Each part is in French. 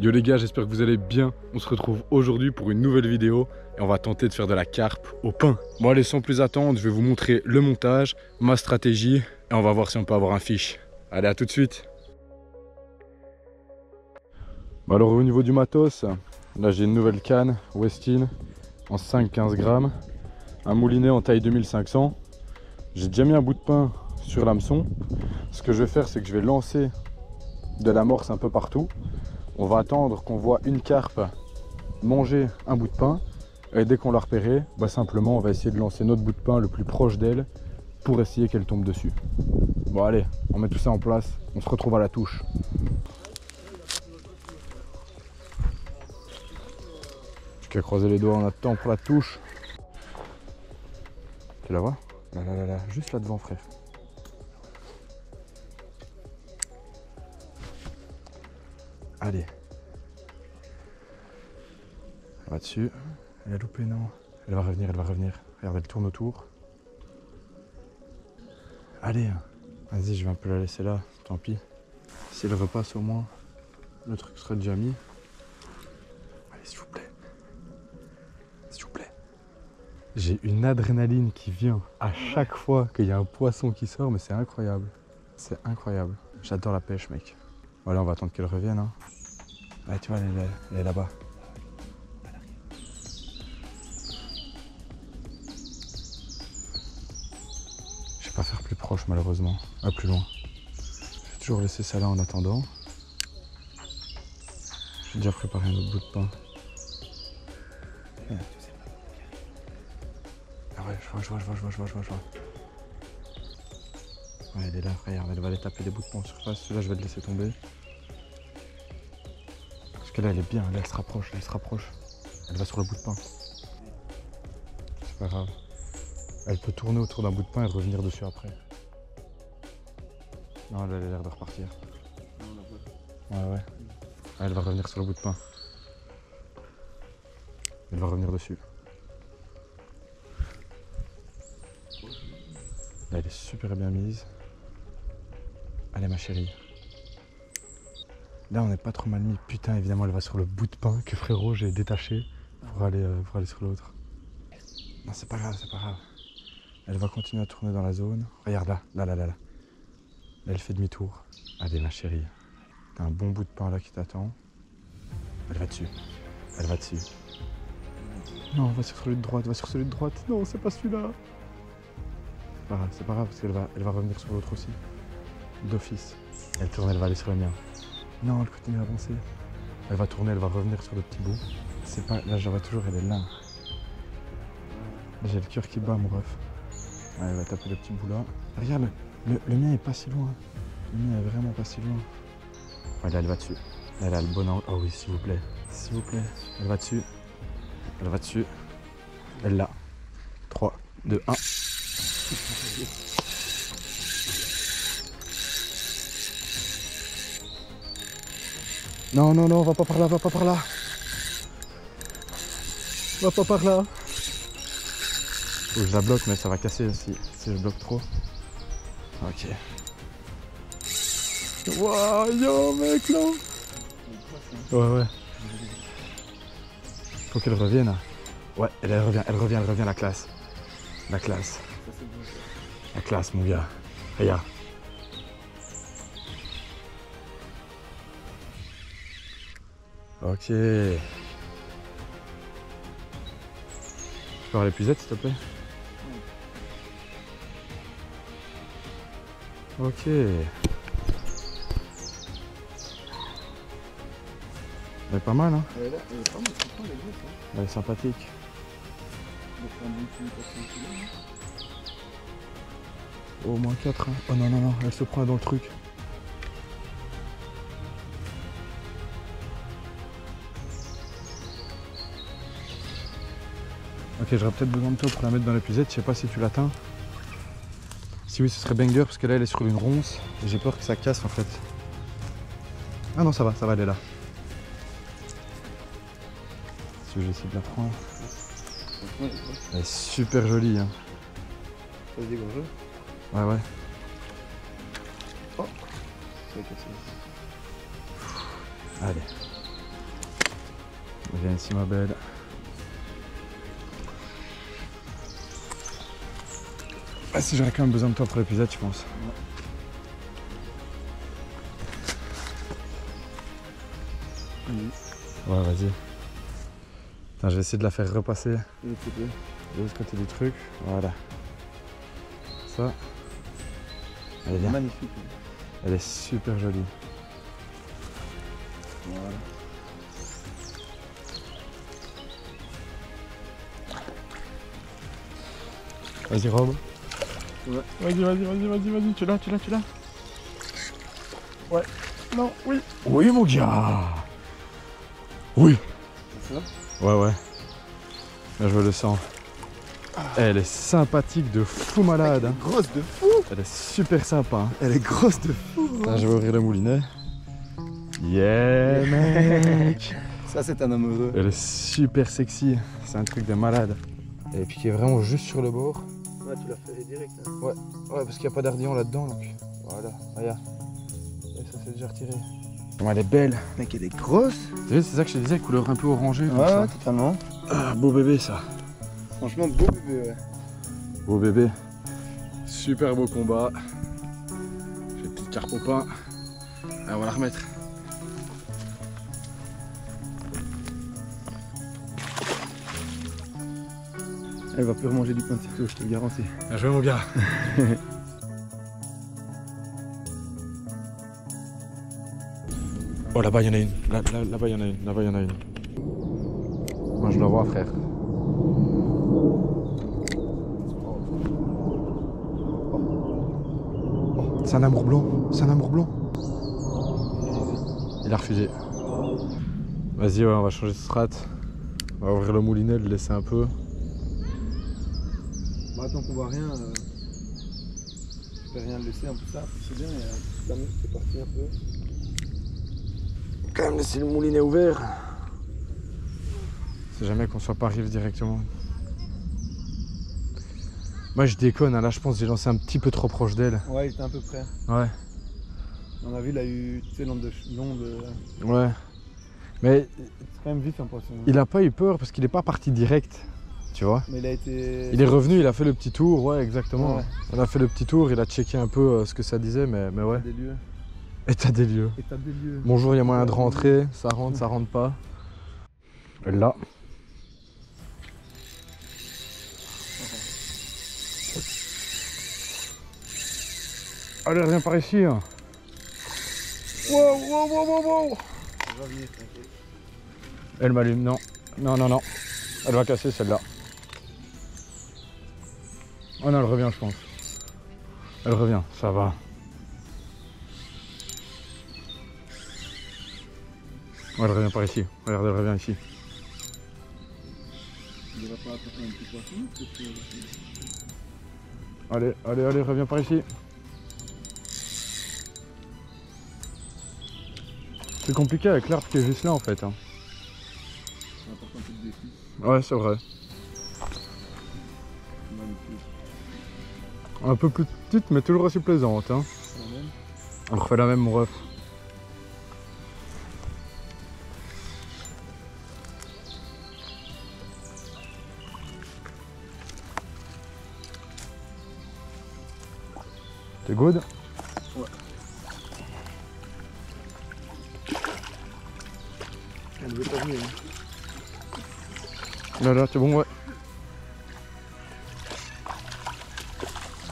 Yo les gars, j'espère que vous allez bien. On se retrouve aujourd'hui pour une nouvelle vidéo et on va tenter de faire de la carpe au pain. Bon allez, sans plus attendre, je vais vous montrer le montage, ma stratégie et on va voir si on peut avoir un fiche. Allez, à tout de suite. Bon alors au niveau du matos, là j'ai une nouvelle canne Westin en 5-15 grammes, un moulinet en taille 2500. J'ai déjà mis un bout de pain sur l'hameçon. Ce que je vais faire, c'est que je vais lancer de l'amorce un peu partout. On va attendre qu'on voit une carpe manger un bout de pain et dès qu'on l'a repéré, simplement on va essayer de lancer notre bout de pain le plus proche d'elle pour essayer qu'elle tombe dessus. Bon allez, on met tout ça en place, on se retrouve à la touche. J'ai qu'à croiser les doigts, on attend pour la touche. Tu la vois? Là, juste là devant frère. Allez. Elle va dessus. Elle a loupé, non? Elle va revenir, elle va revenir. Regarde, elle tourne autour. Allez. Vas-y, je vais un peu la laisser là. Tant pis. Si elle repasse au moins, le truc sera déjà mis. Allez, s'il vous plaît. S'il vous plaît. J'ai une adrénaline qui vient à chaque fois qu'il y a un poisson qui sort, mais c'est incroyable. C'est incroyable. J'adore la pêche, mec. Voilà, on va attendre qu'elle revienne. Hein. Allez, tu vois, elle est là-bas. Je vais pas faire plus proche, malheureusement. Ah, plus loin. Je vais toujours laisser ça là en attendant. J'ai déjà préparé un autre bout de pain. Ah ouais, je vois. Ouais, elle est là, regarde, elle va aller taper des bouts de pain en surface. Celui-là, je vais le laisser tomber. Parce que là, elle est bien, là, elle se rapproche, Elle va sur le bout de pain. C'est pas grave. Elle peut tourner autour d'un bout de pain et revenir dessus après. Non, elle a l'air de repartir. Ouais. Elle va revenir sur le bout de pain. Elle va revenir dessus. Là, elle est super bien mise. Allez, ma chérie. Là, on n'est pas trop mal mis. Putain, évidemment, elle va sur le bout de pain que frérot, j'ai détaché pour aller sur l'autre. Non, c'est pas grave. Elle va continuer à tourner dans la zone. Regarde là. Là, elle fait demi-tour. Allez, ma chérie. T'as un bon bout de pain là qui t'attend. Elle va dessus. Non, va sur celui de droite. Non, c'est pas celui-là. C'est pas grave parce qu'elle va revenir sur l'autre aussi. D'office. Elle tourne, elle va aller sur le mien. Non, elle continue à avancer. Elle va tourner, elle va revenir sur le petit bout. C'est pas. Là, je la vois toujours, elle est là. J'ai le cœur qui bat, mon ref. Ouais, elle va taper le petit bout là. Regarde, le mien est pas si loin. Le mien est vraiment pas si loin. Ouais, là, elle va dessus. Là, elle a le bon angle. Oh oui, s'il vous plaît. Elle va dessus. Elle l'a. 3, 2, 1. Non, va pas par là. Va pas par là. Faut que je la bloque, mais ça va casser si je bloque trop. Ok. Waouh, yo mec là. Ouais. Faut qu'elle revienne. Ouais, elle revient, la classe. La classe, mon gars. Regarde. Ok. Je peux avoir l'épuisette s'il te plaît? Ok. Elle est pas mal, hein? Elle est sympathique. Au moins 4, hein. Oh non, elle se prend dans le truc. Ok, j'aurais peut-être besoin de toi pour la mettre dans l'épuisette, je sais pas si tu l'atteins. Si oui, ce serait banger parce que là elle est sur une ronce et j'ai peur que ça casse en fait. Ah non, ça va, elle est là. Si je vais essayer de la prendre. Elle est super jolie. Hein. Ça se dégorge. Ouais. Oh, ça va casser. Allez. Viens ici ma belle. Ah si j'aurais quand même besoin de toi pour l'épisode, je pense. Ouais, vas-y. Attends, je vais essayer de la faire repasser de l'autre côté du truc. Voilà. Ça. Elle est bien. Magnifique. Elle est super jolie. Voilà. Vas-y Rob. Ouais. Vas-y, tu l'as. Ouais. Non, oui. Oui mon gars. Oui. Ça va? Ouais. Là je le sens. Elle est sympathique de fou malade. Elle est grosse de fou. Elle est super sympa. Hein. Elle est grosse de fou. Attends, je vais ouvrir le moulinet. Yeah mec. Ça c'est un homme heureux. Elle est super sexy. C'est un truc de malade. Et puis qui est vraiment juste sur le bord. Ouais, tu l'as fait direct. Hein. Ouais, parce qu'il n'y a pas d'ardillon là-dedans. Donc voilà, regarde. Et ça c'est déjà retiré. Elle est belle. Mec, elle est grosse. Tu sais, c'est ça que je te disais, couleur un peu orangée. Comme Ouais, ça. totalement. Ah, beau bébé ça. Franchement, beau bébé, ouais. Beau bébé. Super beau combat. J'ai une petite carpe au pain. Allez, on va la remettre. Elle va plus remanger du pain de cirque, je te le garantis. Bien joué mon gars. Oh là-bas il y en a une. Là-bas il y en a une. Moi je la vois frère. C'est un amour blanc. Il a refusé. Vas-y ouais, on va changer de strat. On va ouvrir le moulinet, le laisser un peu. Bah, tant qu'on voit rien, je peux rien le laisser un peu ça, c'est bien, la meuf est partie un peu. Quand même laisser le moulinet ouvert. C'est jamais qu'on soit pas rive directement. Moi je déconne, hein. Là je pense que j'ai lancé un petit peu trop proche d'elle. Ouais, il était un peu près. Ouais. On a vu, il a eu, tu sais, l'onde. Ouais. Mais C'est quand même vif un poisson. il a pas eu peur parce qu'il est pas parti direct. Tu vois. Mais il a été. Il est revenu, il a fait le petit tour, ouais exactement. Ouais. On a fait le petit tour, il a checké un peu ce que ça disait, mais ouais. Des lieux. État des lieux. État des lieux. Bonjour, il y a moyen de rentrer, ça rentre pas. Là. Allez, reviens par ici. Hein. Wow. Ça va venir, t'inquiète. Elle m'allume, non. Non. Elle va casser celle-là. Oh non, elle revient, je pense. Elle revient, ça va. Ouais, elle revient par ici. Regarde, elle revient ici. Il va pas attraper un petit poisson Allez, reviens par ici. C'est compliqué avec l'arbre qui est juste là en fait. Hein. C'est important un peu de défi. Ouais, c'est vrai. Magnifique. Un peu plus petite, mais toujours aussi plaisante. Hein. C'est la même. On refait la même, mon ref. T'es good? Ouais. Elle veut pas venir. Hein. Là, t'es bon, ouais.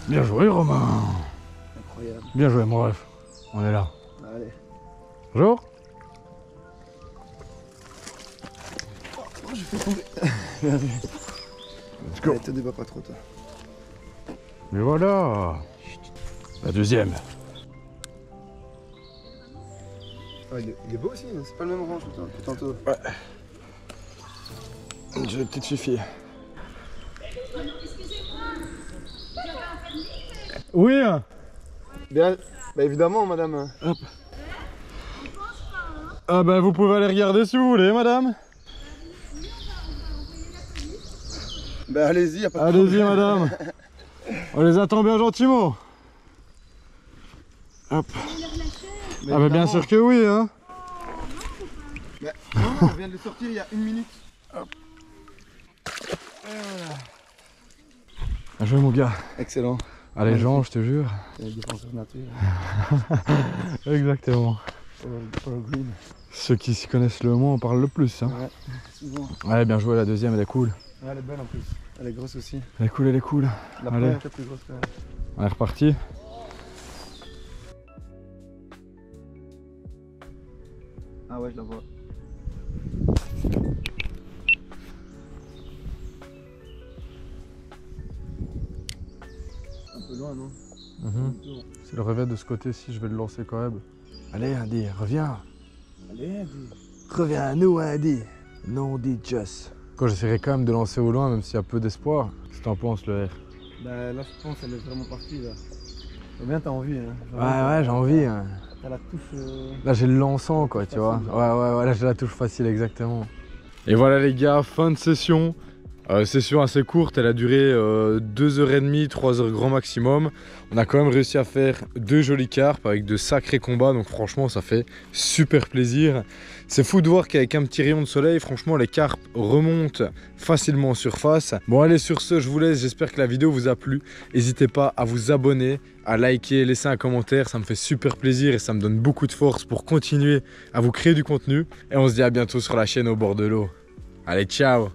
Bien joué, Romain. Incroyable. Bien joué, mon ref. On est là. Allez. Bonjour. Oh, je fais tomber. Bien vu. Let's go. Allez, te débat pas trop, toi. Mais voilà. La deuxième. Ah, il est beau aussi, c'est pas le même orange que tantôt. Ouais. J'ai une petite fille. Oui. Bien, bah évidemment, madame. Hop. Ah ben vous pouvez aller regarder si vous voulez, madame. Bah allez-y, y'a pas de Allez-y, problème. madame. On les attend bien gentiment. Hop. Mais Ah bah bien évidemment. sûr que oui, hein. Bah, non, on vient de le sortir il y a 1 minute. Hop. Et voilà. Bien joué mon gars. Excellent. Allez Jean, je te jure. C'est le défenseur nature. Exactement. Pour le green. Ceux qui s'y connaissent le moins en parlent le plus. Hein. Ouais, souvent. Ouais, bien joué, la deuxième elle est cool. Ouais, elle est belle en plus. Elle est grosse aussi. Elle est cool, elle est cool. La Allez. première était plus grosse quand même. On est reparti. Ah ouais, je la vois. Un peu loin, non? C'est le revers de ce côté-ci, je vais le lancer quand même. Allez Andy, reviens. Allez, Andy. Reviens à nous Andy. Non dit Just. Quand j'essaierai quand même de lancer au loin, même s'il y a peu d'espoir. Qu'est-ce que t'en penses le R? Bah là, je pense qu'elle est vraiment partie là. Bien, t'as envie, hein. Ouais, j'ai envie. Hein. T'as la touche. Là j'ai le lançant quoi, tu vois. Ouais, là j'ai la touche facile, exactement. Et voilà les gars, fin de session. Session assez courte, elle a duré 2h30, 3h grand maximum. On a quand même réussi à faire 2 jolies carpes avec de sacrés combats, donc franchement ça fait super plaisir. C'est fou de voir qu'avec un petit rayon de soleil, franchement les carpes remontent facilement en surface. Bon allez, sur ce je vous laisse, j'espère que la vidéo vous a plu. N'hésitez pas à vous abonner, à liker, laisser un commentaire, ça me fait super plaisir et ça me donne beaucoup de force pour continuer à vous créer du contenu. Et on se dit à bientôt sur la chaîne au bord de l'eau. Allez, ciao!